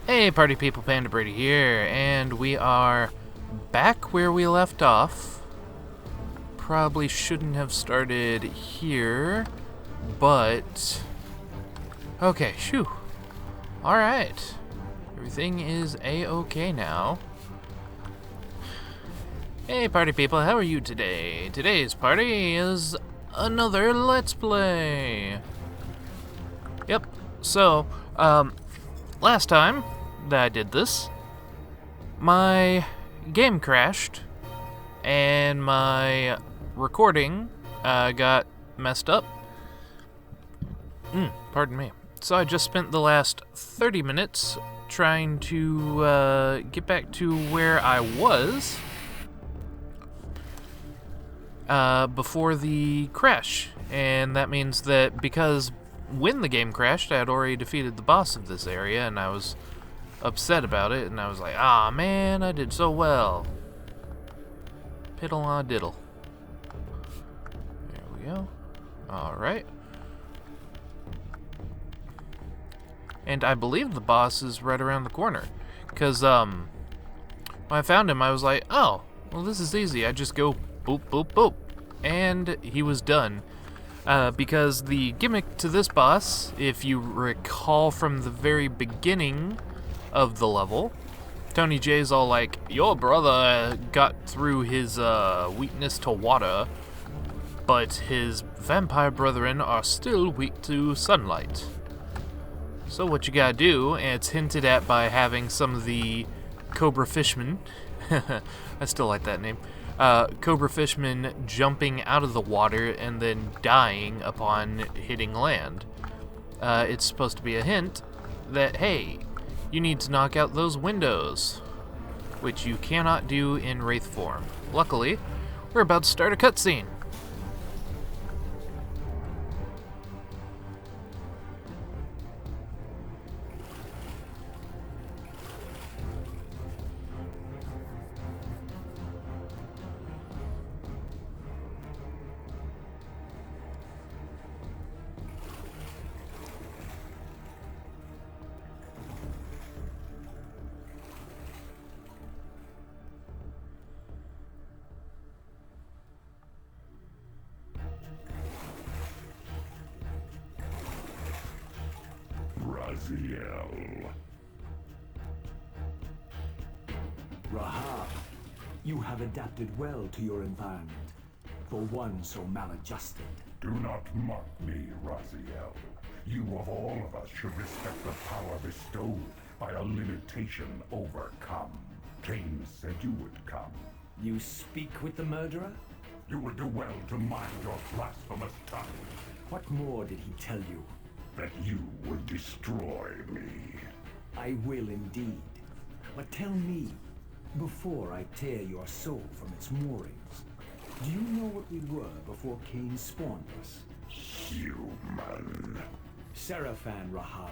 Hey party people, Panda Brady here, and we are back where we left off. Probably shouldn't have started here, but... Okay, shoo. Alright. Everything is a-okay now. Hey party people, how are you today? Today's party is another Let's Play. Yep, so, last time that I did this, my game crashed and my recording got messed up. Pardon me. So I just spent the last 30 minutes trying to get back to where I was before the crash. And that means that because when the game crashed, I had already defeated the boss of this area, and I was upset about it, and I was like, ah man, I did so well. Piddle diddle. There we go. Alright. And I believe the boss is right around the corner. Because, when I found him, I was like, oh, well this is easy. I just go boop, boop, boop. And he was done. Because the gimmick to this boss, if you recall from the very beginning of the level, Tony J's all like, your brother got through his weakness to water, but his vampire brethren are still weak to sunlight. So what you gotta do, and it's hinted at by having some of the Cobra Fishmen, I still like that name, Cobra Fishmen jumping out of the water and then dying upon hitting land. It's supposed to be a hint that, hey, you need to knock out those windows, which you cannot do in Wraith form. Luckily, we're about to start a cutscene. Rahab, you have adapted well to your environment, for one so maladjusted. Do not mock me, Raziel. You of all of us should respect the power bestowed by a limitation overcome. Kain said you would come. You speak with the murderer? You would do well to mind your blasphemous tongue. What more did he tell you? That you would destroy me. I will indeed. But tell me, before I tear your soul from its moorings, do you know what we were before Kain spawned us? Human. Seraphan, Rahab,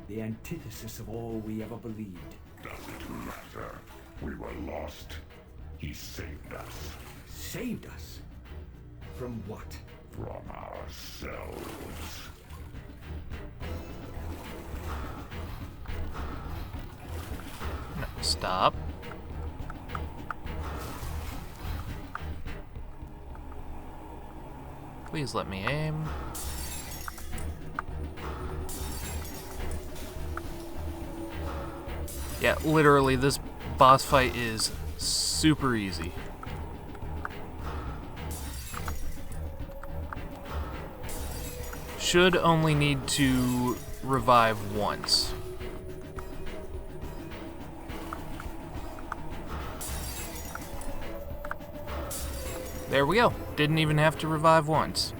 the antithesis of all we ever believed. Doesn't matter. We were lost. He saved us. Saved us? From what? From ourselves. No, stop. Please let me aim. Yeah, literally, this boss fight is super easy. Should only need to revive once. There we go. Didn't even have to revive once.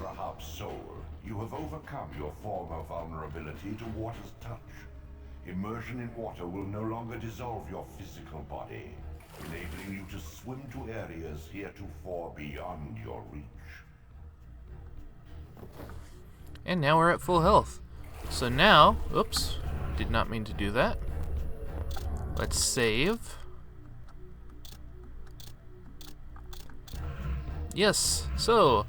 Rahab's soul, you have overcome your former vulnerability to water's touch. Immersion in water will no longer dissolve your physical body, enabling you to swim to areas heretofore beyond your reach. And now we're at full health. So now, oops, did not mean to do that. Let's save. Yes, so,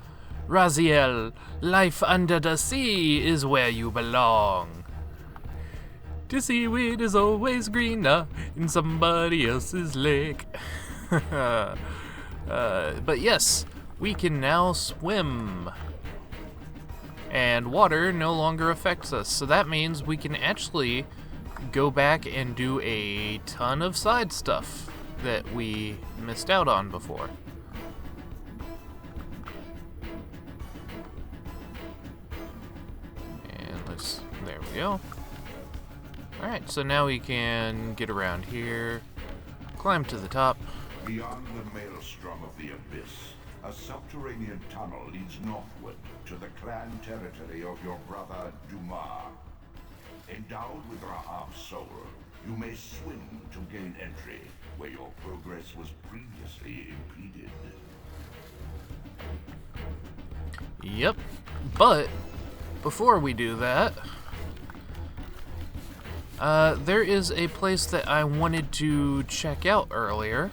Raziel, life under the sea is where you belong. The seaweed is always greener in somebody else's lake. But yes, we can now swim. And water no longer affects us, so that means we can actually go back and do a ton of side stuff that we missed out on before. And there we go. Alright, so now we can get around here, climb to the top. Beyond the maelstrom of the abyss, a subterranean tunnel leads northward to the clan territory of your brother Dumas. Endowed with Rahab's soul, you may swim to gain entry where your progress was previously impeded. Yep, but before we do that, there is a place that I wanted to check out earlier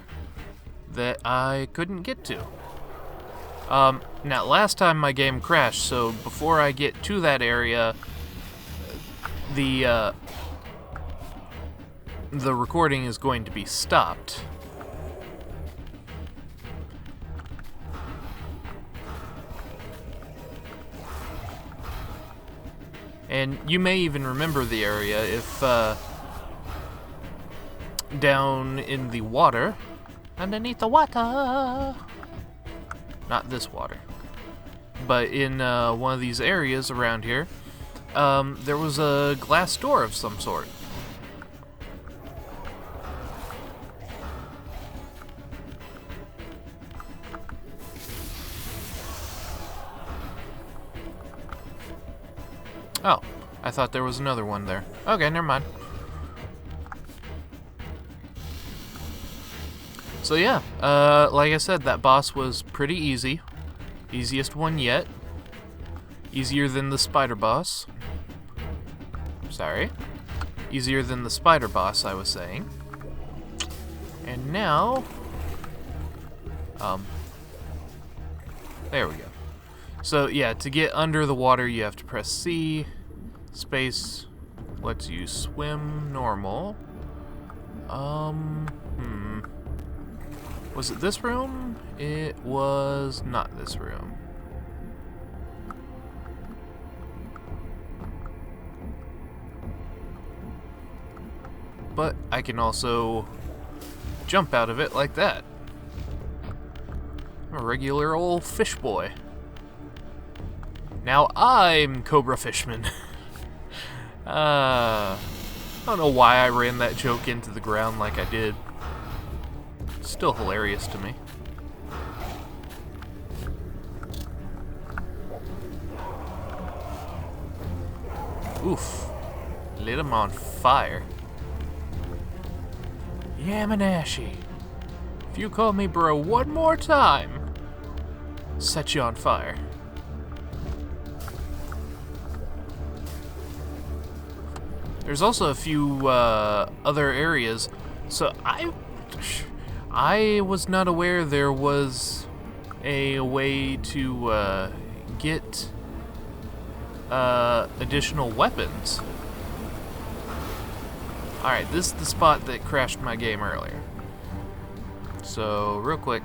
that I couldn't get to. Now last time my game crashed, so before I get to that area, the recording is going to be stopped. And you may even remember the area if, down in the water, underneath the water, not this water, but in one of these areas around here, there was a glass door of some sort. Oh, I thought there was another one there. Okay, never mind. So yeah, like I said, that boss was pretty easy. Easiest one yet. Easier than the spider boss. Sorry. Easier than the spider boss, I was saying. And now... there we go. So yeah, to get under the water you have to press C. Space lets you swim normal. Was it this room? It was not this room. But I can also jump out of it like that. I'm a regular old fish boy. Now I'm Cobra Fishman. I don't know why I ran that joke into the ground like I did. It's still hilarious to me. Oof. Lit him on fire. Yamanashi. If you call me bro one more time, set you on fire. There's also a few other areas. So I was not aware there was a way to get additional weapons. Alright, this is the spot that crashed my game earlier. So, real quick.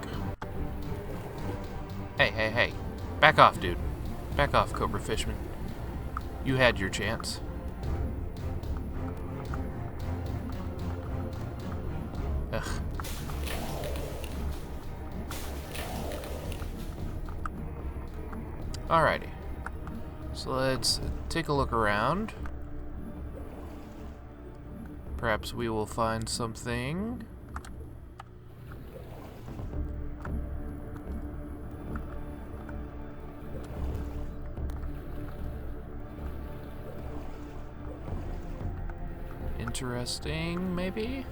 Hey. Back off, dude. Back off, Cobra Fishman. You had your chance. Ugh. Alrighty. So let's take a look around. Perhaps we will find something. interesting, maybe?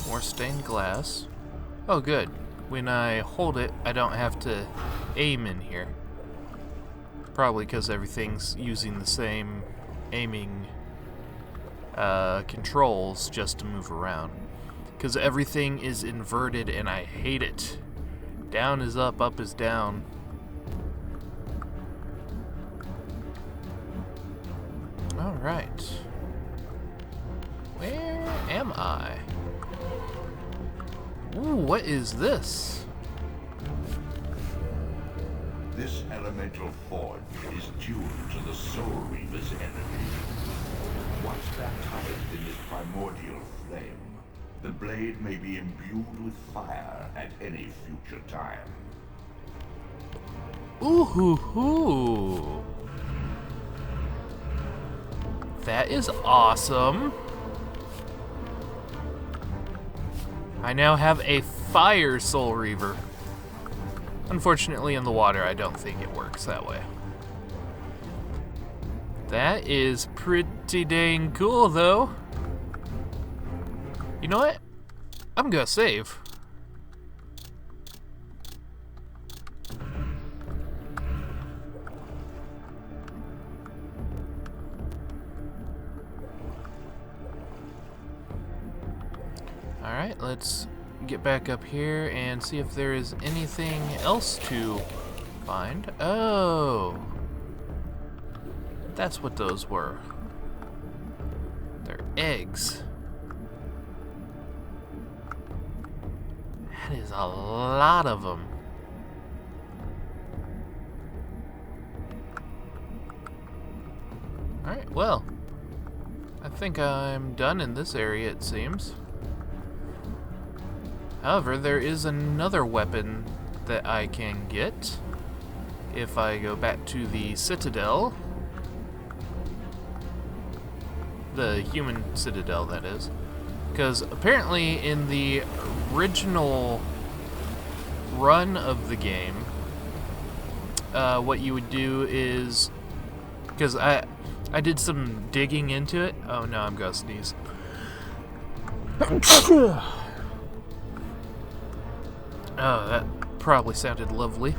More stained glass. Oh, good. When I hold it, I don't have to aim in here. Probably because everything's using the same aiming controls just to move around. Because everything is inverted and I hate it. Down is up is down. Alright. Where am I? Ooh, what is this? This elemental forge is tuned to the Soul Reaver's energy. Once baptized in this primordial flame, the blade may be imbued with fire at any future time. Ooh hoo hoo. That is awesome. I now have a fire Soul Reaver. Unfortunately, in the water, I don't think it works that way. That is pretty dang cool, though. You know what? I'm gonna save. Alright, let's get back up here and see if there is anything else to find. Oh! That's what those were. They're eggs. That is a lot of them. Alright, well, I think I'm done in this area, it seems. However, there is another weapon that I can get if I go back to the Citadel. The human Citadel, that is. Because apparently in the original run of the game, what you would do is... Because I did some digging into it. Oh no, I'm gonna sneeze. Oh, that probably sounded lovely.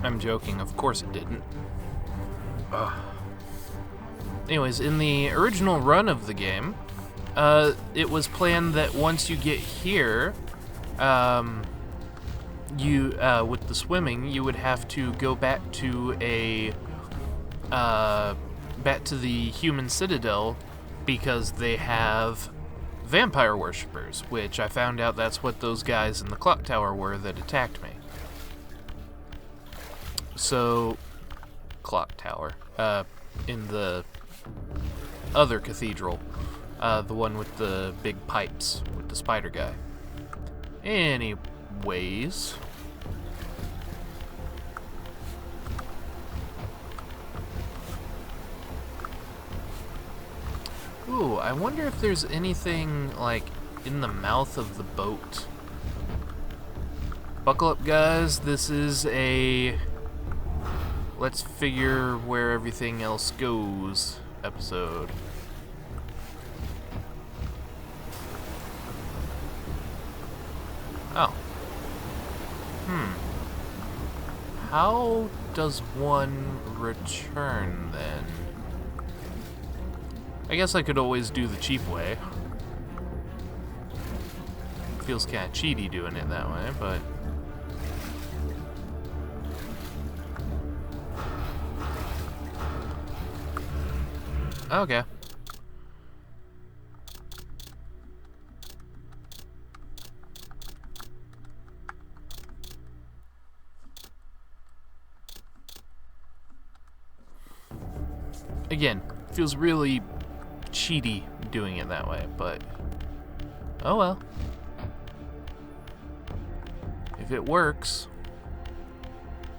I'm joking, of course it didn't. Ugh. Anyways, in the original run of the game, it was planned that once you get here, with the swimming, you would have to go back to the human Citadel because they have vampire worshippers, which I found out that's what those guys in the clock tower were that attacked me. So, clock tower, in the other cathedral, the one with the big pipes with the spider guy. Anyways, ooh, I wonder if there's anything, like, in the mouth of the boat. Buckle up, guys. This is a let's figure where everything else goes episode. Oh. How does one return, then? I guess I could always do the cheap way. Feels kind of cheaty doing it that way, but... Okay. Again, feels really cheaty doing it that way, but oh well. If it works,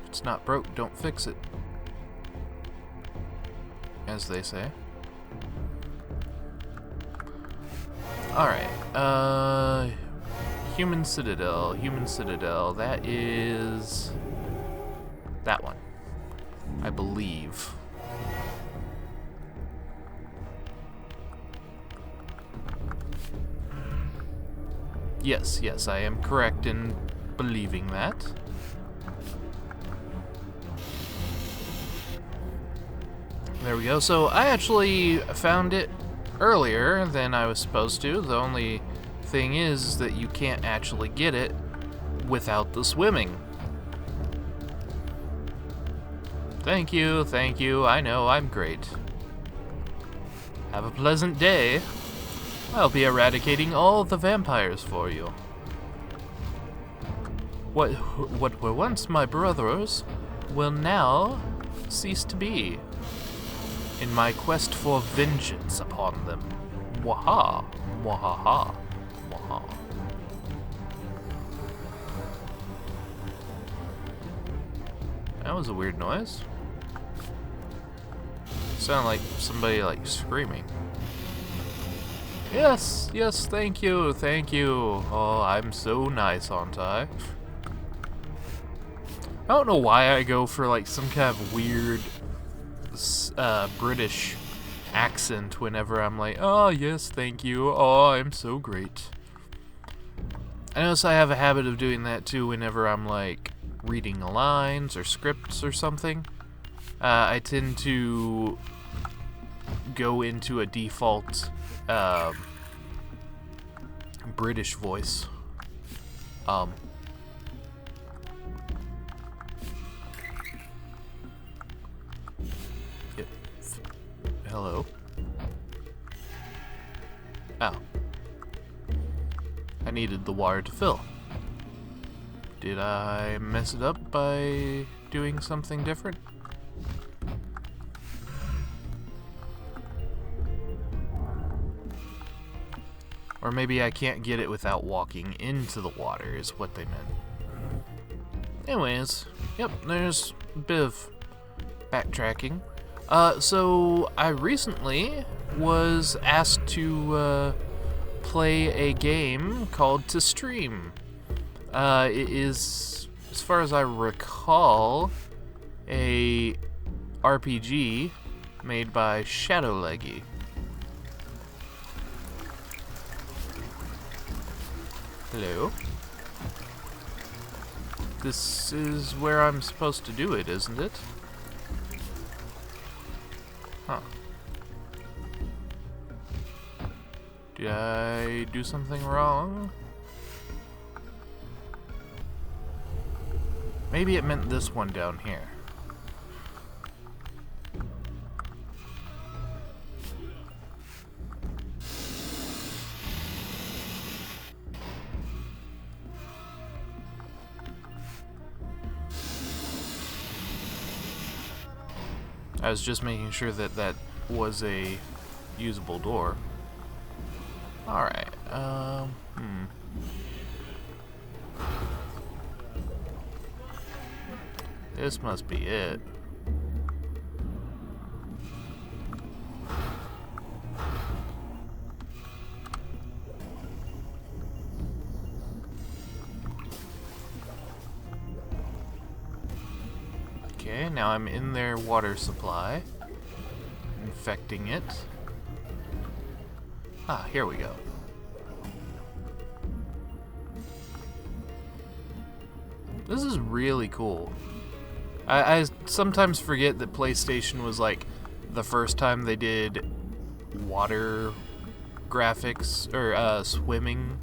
if it's not broke, don't fix it, as they say. Alright, human Citadel, that is That one. I believe. Yes, yes, I am correct in believing that. There we go. So I actually found it earlier than I was supposed to. The only thing is that you can't actually get it without the swimming. Thank you, thank you. I know, I'm great. Have a pleasant day. I'll be eradicating all the vampires for you. What were once my brothers will now cease to be, in my quest for vengeance upon them. Mwaha, mwahaha, mwaha. That was a weird noise. Sounded like somebody like screaming. Yes, yes, thank you, thank you. Oh, I'm so nice, aren't I? I don't know why I go for like some kind of weird British accent whenever I'm like, oh yes, thank you. Oh, I'm so great. I notice I have a habit of doing that too whenever I'm like reading lines or scripts or something. I tend to go into a default British voice. Hello. Oh. I needed the water to fill. Did I mess it up by doing something different? Or maybe I can't get it without walking into the water is what they meant. Anyways, yep, there's a bit of backtracking. So I recently was asked to play a game called To Stream. It is, as far as I recall, a RPG made by Shadowleggy. Hello. This is where I'm supposed to do it, isn't it? Huh. Did I do something wrong? Maybe it meant this one down here. I was just making sure that that was a usable door. Alright, This must be it. Okay, now I'm in their water supply, infecting it. Ah, here we go. This is really cool. I sometimes forget that PlayStation was like the first time they did water graphics or swimming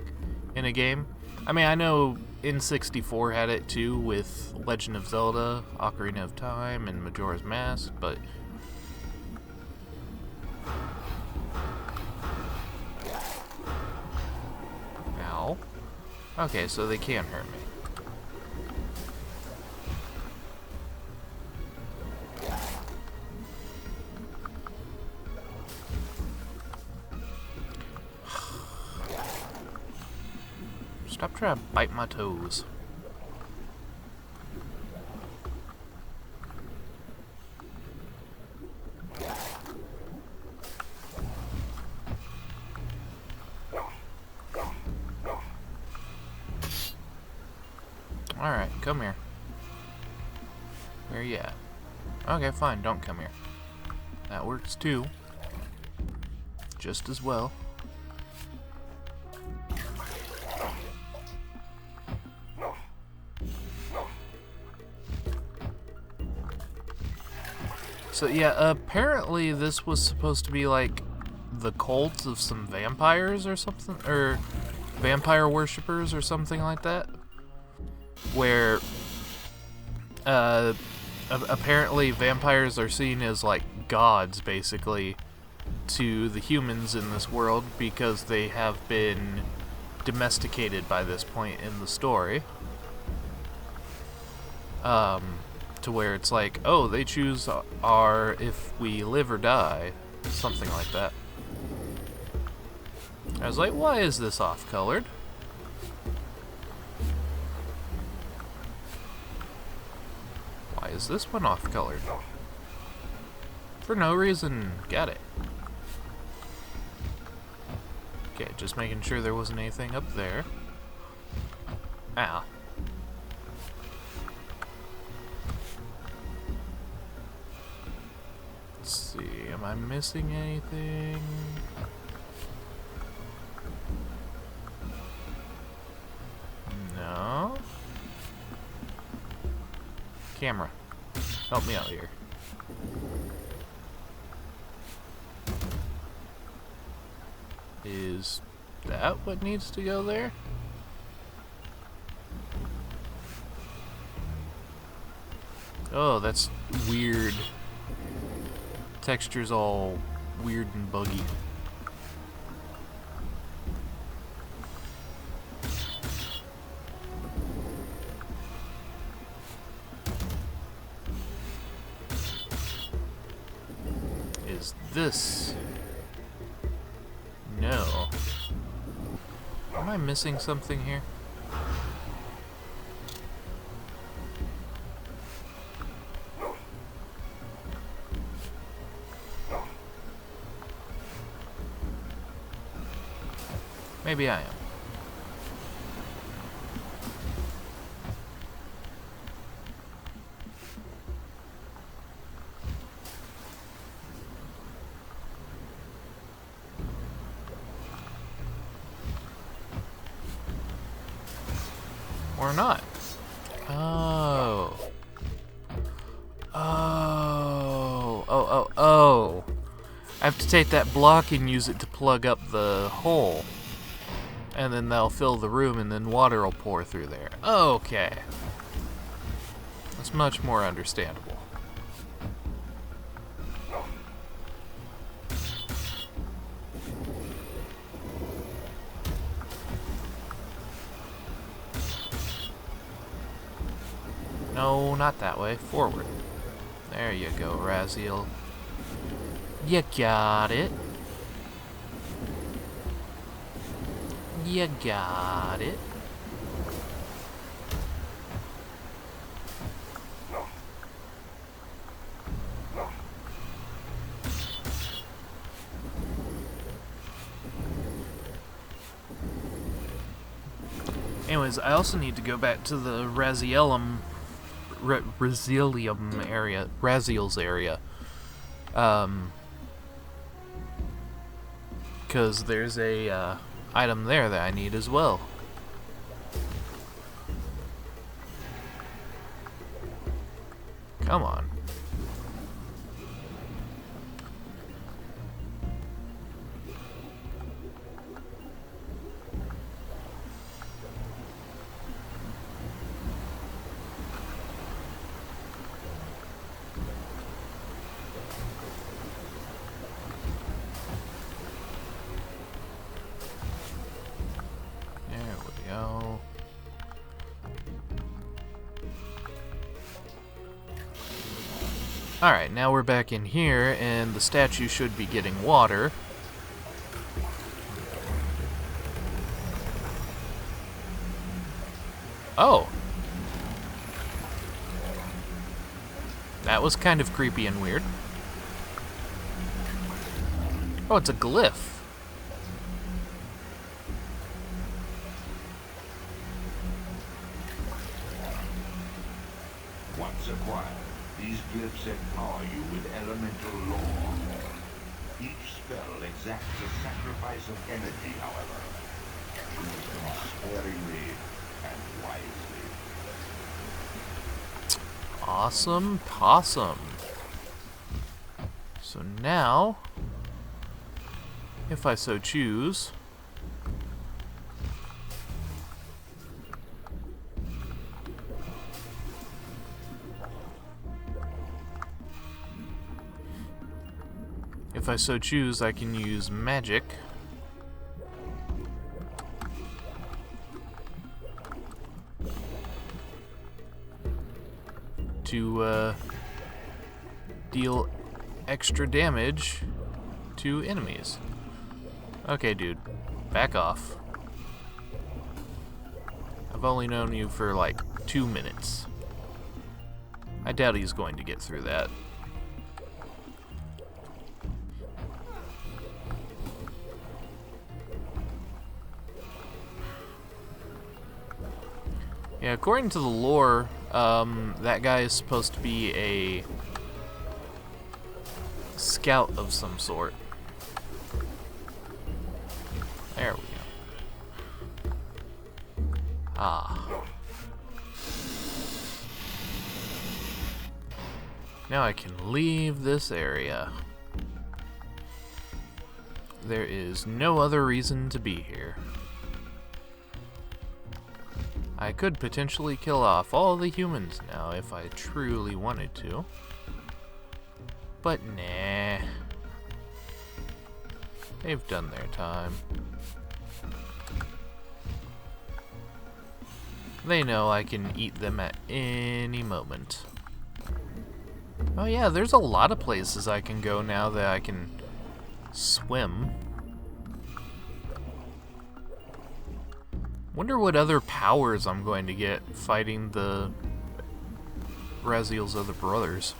in a game. I mean, I know N64 had it too with Legend of Zelda, Ocarina of Time, and Majora's Mask, but ow. Okay, so they can't hurt me. Stop trying to bite my toes. Alright, come here. Where you at? Okay, fine, don't come here. That works too. Just as well. So yeah, apparently this was supposed to be like the cults of some vampires or something, or vampire worshippers or something like that, where apparently vampires are seen as like gods basically to the humans in this world because they have been domesticated by this point in the story. To where it's like, oh, they choose our if we live or die, something like that. I was like, why is this off-colored? Why is this one off-colored? For no reason. Got it. Okay, just making sure there wasn't anything up there. Ah. Let's see, am I missing anything? No. Camera, help me out here. Is that what needs to go there? Oh, that's weird. Texture's all weird and buggy. Is this? No. Am I missing something here? Maybe I am. Or not. Oh. Oh. I have to take that block and use it to plug up the hole. And then they'll fill the room and then water will pour through there. Okay. That's much more understandable. No, not that way. Forward. There you go, Raziel. You got it. You got it. Anyways, I also need to go back to the Raziel's area. Because there's a item there that I need as well. Come on. Alright, now we're back in here, and the statue should be getting water. Oh! That was kind of creepy and weird. Oh, it's a glyph. Once acquired, These glyphs empower you with elemental lore. Each spell exacts a sacrifice of energy, however. Use them sparingly and wisely. Awesome possum. So now, if I so choose, I can use magic to deal extra damage to enemies. Okay, dude, back off. I've only known you for like 2 minutes. I doubt he's going to get through that. Yeah, according to the lore, that guy is supposed to be a scout of some sort. There we go. Ah. Now I can leave this area. There is no other reason to be here. I could potentially kill off all the humans now if I truly wanted to. But nah. They've done their time. They know I can eat them at any moment. Oh yeah, there's a lot of places I can go now that I can swim. Wonder what other powers I'm going to get fighting the Raziel's other brothers.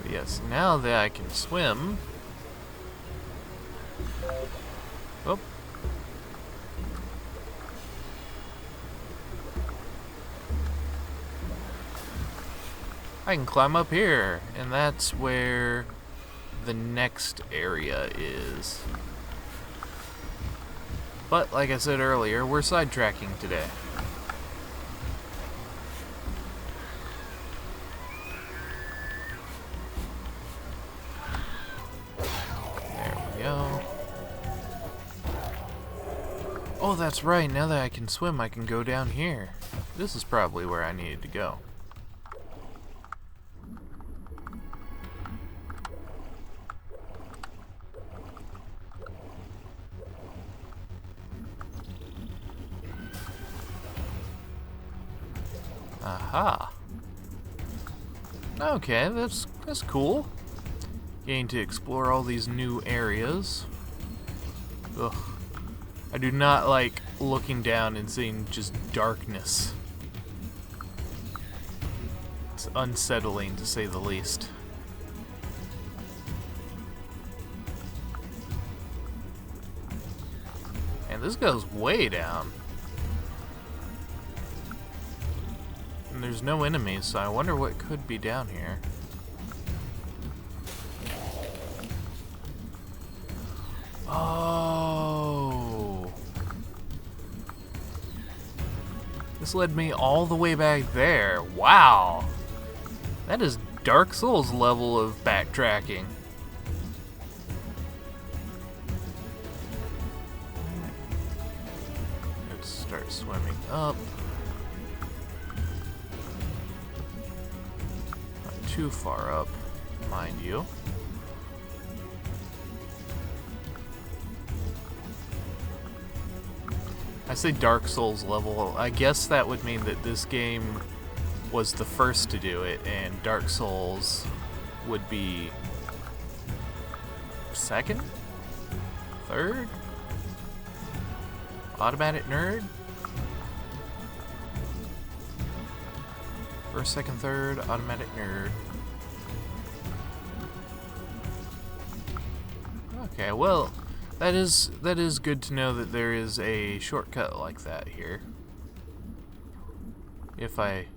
But yes, now that I can swim... Oh. I can climb up here, and that's where the next area is. But, like I said earlier, we're sidetracking today. There we go. Oh, that's right, now that I can swim, I can go down here. This is probably where I needed to go. Aha. Okay, that's cool. Getting to explore all these new areas. Ugh. I do not like looking down and seeing just darkness. It's unsettling to say the least. And this goes way down. And there's no enemies, so I wonder what could be down here. Oh. This led me all the way back there. Wow. That is Dark Souls level of backtracking. Let's start swimming up. Too far up, mind you. I say Dark Souls level. I guess that would mean that this game was the first to do it, and Dark Souls would be second? Third? Automatic Nerd? First, second, third, Automatic Nerd. Okay, well, that is good to know that there is a shortcut like that here. If I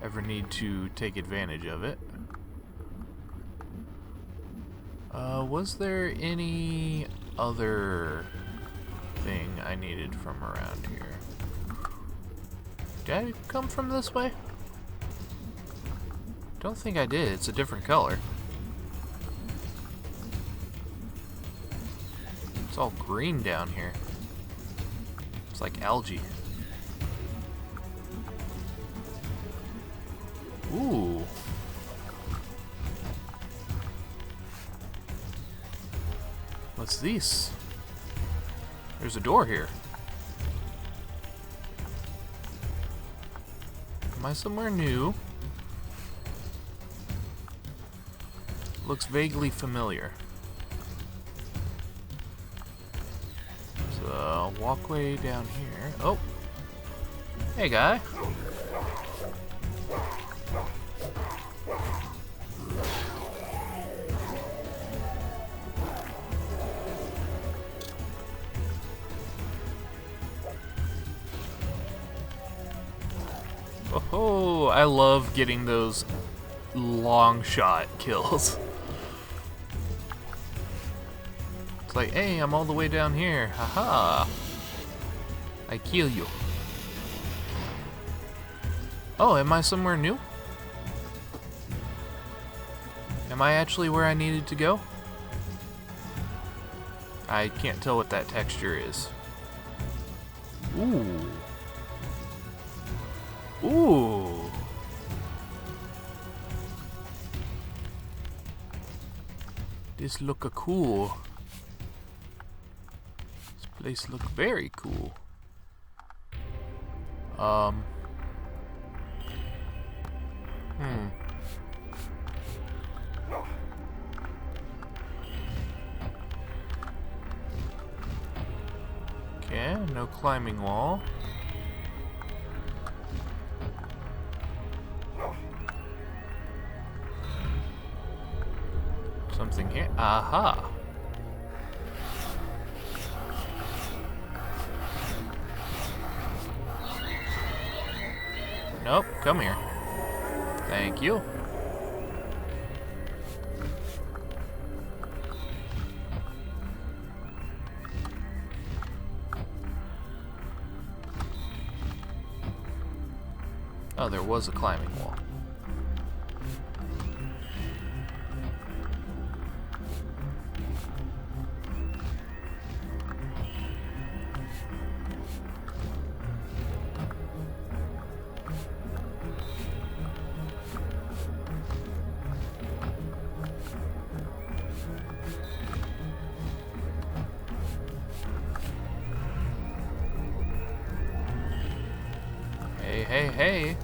ever need to take advantage of it. Was there any other thing I needed from around here? Did I come from this way? Don't think I did. It's a different color. It's all green down here. It's like algae. Ooh. What's this? There's a door here. Am I somewhere new? Looks vaguely familiar. So, walkway down here. Oh! Hey, guy. Oh, I love getting those long shot kills. It's like, hey, I'm all the way down here. Haha. I kill you. Oh, am I somewhere new? Am I actually where I needed to go? I can't tell what that texture is. Ooh. Ooh. This look cool. This place look very cool. Okay, no climbing wall. Something here. Aha. Nope, come here. Thank you. Oh, there was a climbing wall. Hey, hey.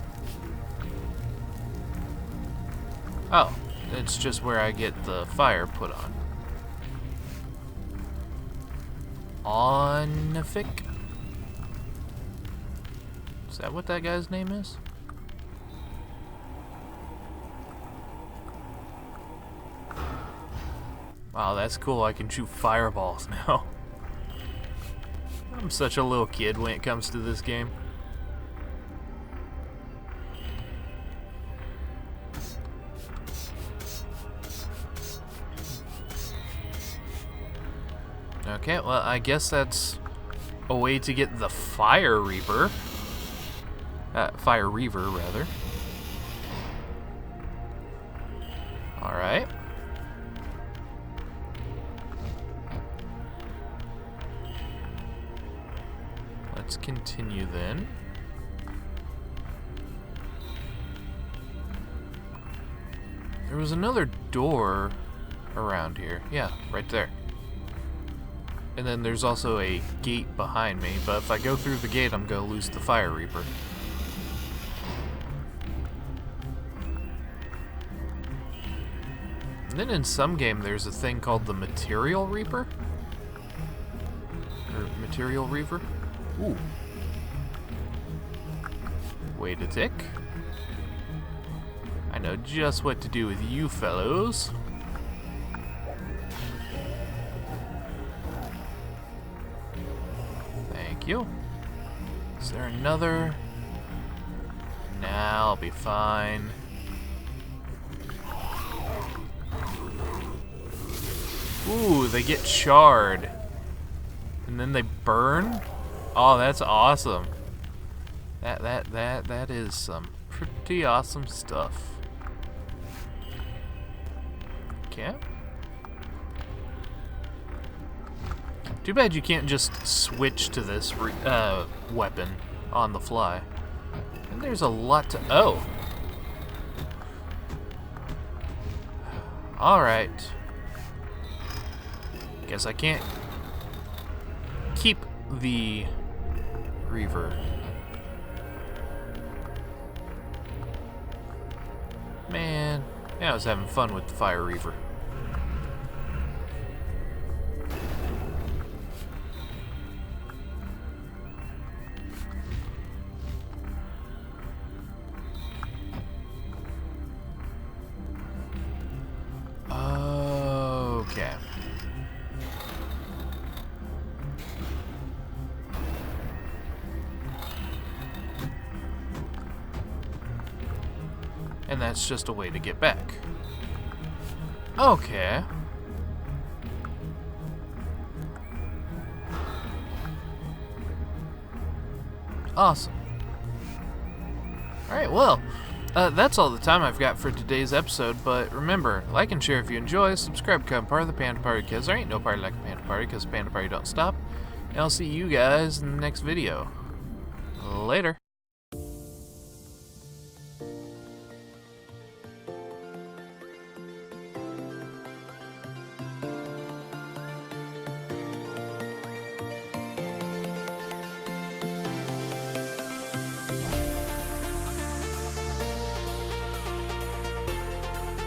Oh, it's just where I get the fire put on. Onific? Is that what that guy's name is? Wow, that's cool. I can shoot fireballs now. I'm such a little kid when it comes to this game. Okay, well, I guess that's a way to get the Fire Reaver. Fire Reaver, rather. Alright. Let's continue then. There was another door around here. Yeah, right there. And then there's also a gate behind me, but if I go through the gate, I'm going to lose the Fire Reaper. And then in some game, there's a thing called the Material Reaper? Or Material Reaver? Ooh. Wait a tick. I know just what to do with you fellows. you. Is there another? Nah, I'll be fine. Ooh, they get charred. And then they burn? Oh, that's awesome. That is some pretty awesome stuff. Okay. Too bad you can't just switch to this weapon on the fly. And there's a lot to... Oh! Alright. Guess I can't keep the Reaver. Man, yeah, I was having fun with the Fire Reaver. Okay. And that's just a way to get back. Okay. Awesome. Alright, well, that's all the time I've got for today's episode, but remember, like and share if you enjoy, subscribe, become part of the Panda Party, because there ain't no party like a Panda Party, because Panda Party don't stop, and I'll see you guys in the next video. Later.